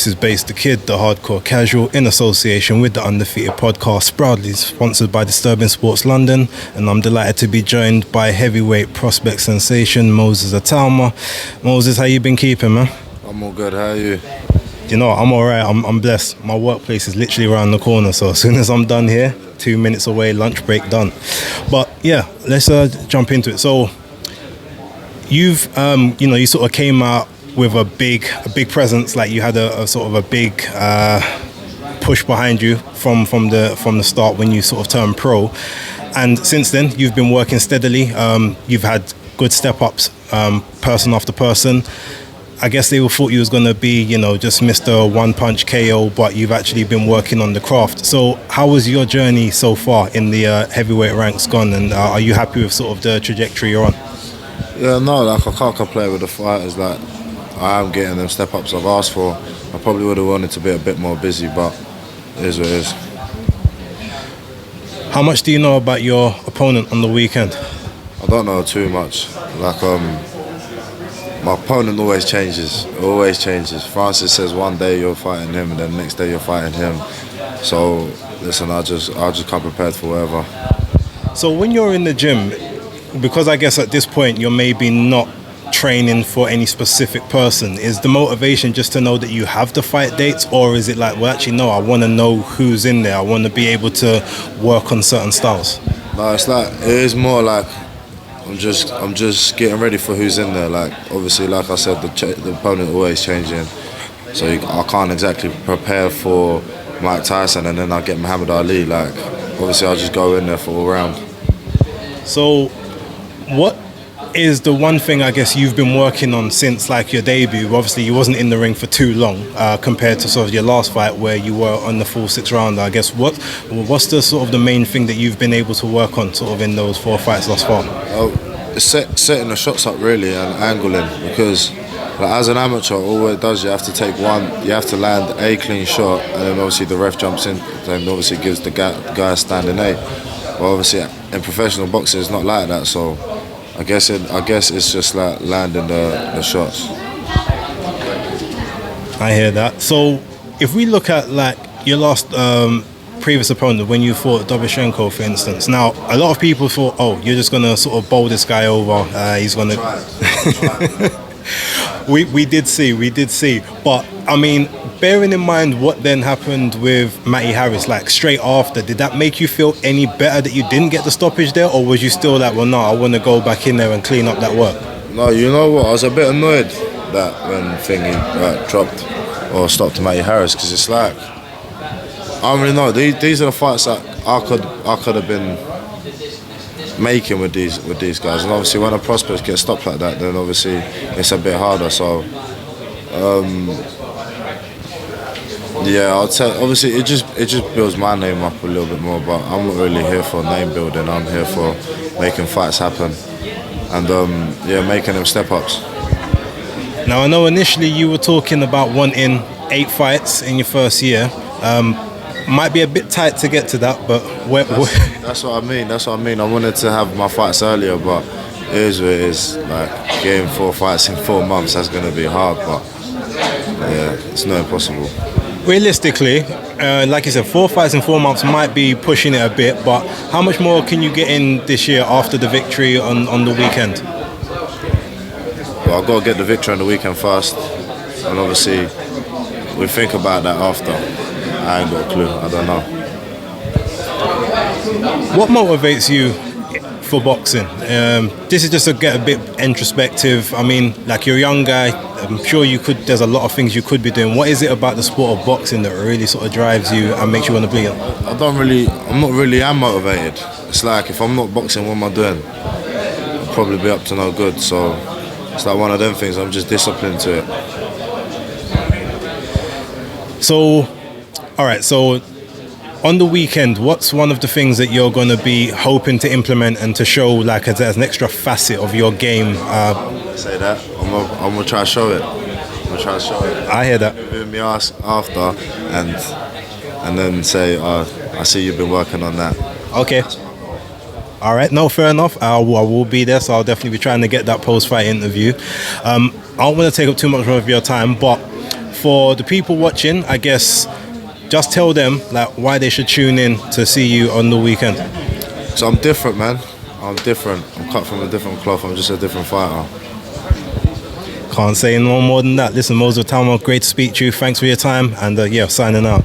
This is BaseDaKID, the hardcore casual, in association with the Undefeated podcast, proudly sponsored by Disturbing Sports London, and I'm delighted to be joined by heavyweight prospect sensation Moses Itauma. Moses, how you been keeping, man? I'm all good, how are you? You know, I'm alright, I'm blessed. My workplace is literally around the corner, so as soon as I'm done here, 2 minutes away, lunch break done. But yeah, let's jump into it. So you've, you sort of came out with a big presence, like you had a sort of a big push behind you from the start when you sort of turned pro, and since then you've been working steadily. You've had good step ups, person after person. I guess they all thought you was going to be, just Mr. One Punch KO, but you've actually been working on the craft. So how was your journey so far in the heavyweight ranks gone, and are you happy with sort of the trajectory you're on? Yeah, no, like I can't complain with the fighters. Like I am getting them step ups I've asked for. I probably would have wanted to be a bit more busy, but it is what it is. How much do you know about your opponent on the weekend? I don't know too much. Like my opponent always changes. Francis says one day you're fighting him, and then the next day you're fighting him. So listen, I just come prepared for whatever. So when you're in the gym, because I guess at this point you're maybe not training for any specific person, is the motivation just to know that you have the fight dates, or is it like, well, actually no, I want to know who's in there, I want to be able to work on certain styles? No, it is more like I'm just getting ready for who's in there. Like obviously, like I said, the opponent always changing, so I can't exactly prepare for Mike Tyson and then I get Muhammad Ali. Like obviously I'll just go in there for all round. So what is the one thing I guess you've been working on since like your debut? Obviously you wasn't in the ring for too long compared to sort of your last fight where you were on the full 6 rounder. I guess what's the sort of the main thing that you've been able to work on sort of in those 4 fights thus far? It's setting the shots up really and angling, because like, as an amateur, all it does, you have to land a clean shot, and then obviously the ref jumps in and obviously gives the guy a standing 8. But obviously in professional boxing it's not like that, so I guess it's just like landing the shots. I hear that. So if we look at like your last previous opponent, when you fought Dobyshenko, for instance, now a lot of people thought, oh, you're just gonna sort of bowl this guy over, he's gonna we did see, but I mean, bearing in mind what then happened with Matty Harris, like straight after, did that make you feel any better that you didn't get the stoppage there, or was you still like, well, no, I want to go back in there and clean up that work? No, you know what, I was a bit annoyed that when Thingy dropped or stopped Matty Harris, because it's like, I don't really know, these are the fights that I could have been making with these guys, and obviously when a prospect gets stopped like that, then obviously it's a bit harder. So yeah, I'd say obviously it just builds my name up a little bit more, but I'm not really here for name building. I'm here for making fights happen and making them step ups. Now I know initially you were talking about wanting 8 fights in your first year. Might be a bit tight to get to that, but that's what I mean. I wanted to have my fights earlier, but it is what it is. Like getting 4 fights in 4 months, that's going to be hard, but yeah, it's not impossible. Realistically, like you said, 4 fights in 4 months might be pushing it a bit, but how much more can you get in this year after the victory on the weekend? Well, I've got to get the victory on the weekend first, and obviously we think about that after. I ain't got a clue, I don't know. What motivates you for boxing? This is just to get a bit introspective. I mean, like, you're a young guy, I'm sure there's a lot of things you could be doing. What is it about the sport of boxing that really sort of drives you and makes you want to be in? I'm not really motivated. It's like, if I'm not boxing, what am I doing? I'll probably be up to no good, so it's like one of them things, I'm just disciplined to it. So, alright, so on the weekend, what's one of the things that you're going to be hoping to implement and to show like as an extra facet of your game? Say that. I'm going to try to show it. I hear that. Give me ask after and then say, I see you've been working on that. Okay. Alright, no, fair enough. I will be there, so I'll definitely be trying to get that post-fight interview. I don't want to take up too much of your time, but for the people watching, I guess, just tell them like why they should tune in to see you on the weekend. So I'm different, man. I'm different. I'm cut from a different cloth. I'm just a different fighter. Can't say no more than that. Listen, Moses Itauma, great to speak to you. Thanks for your time, and yeah, signing out.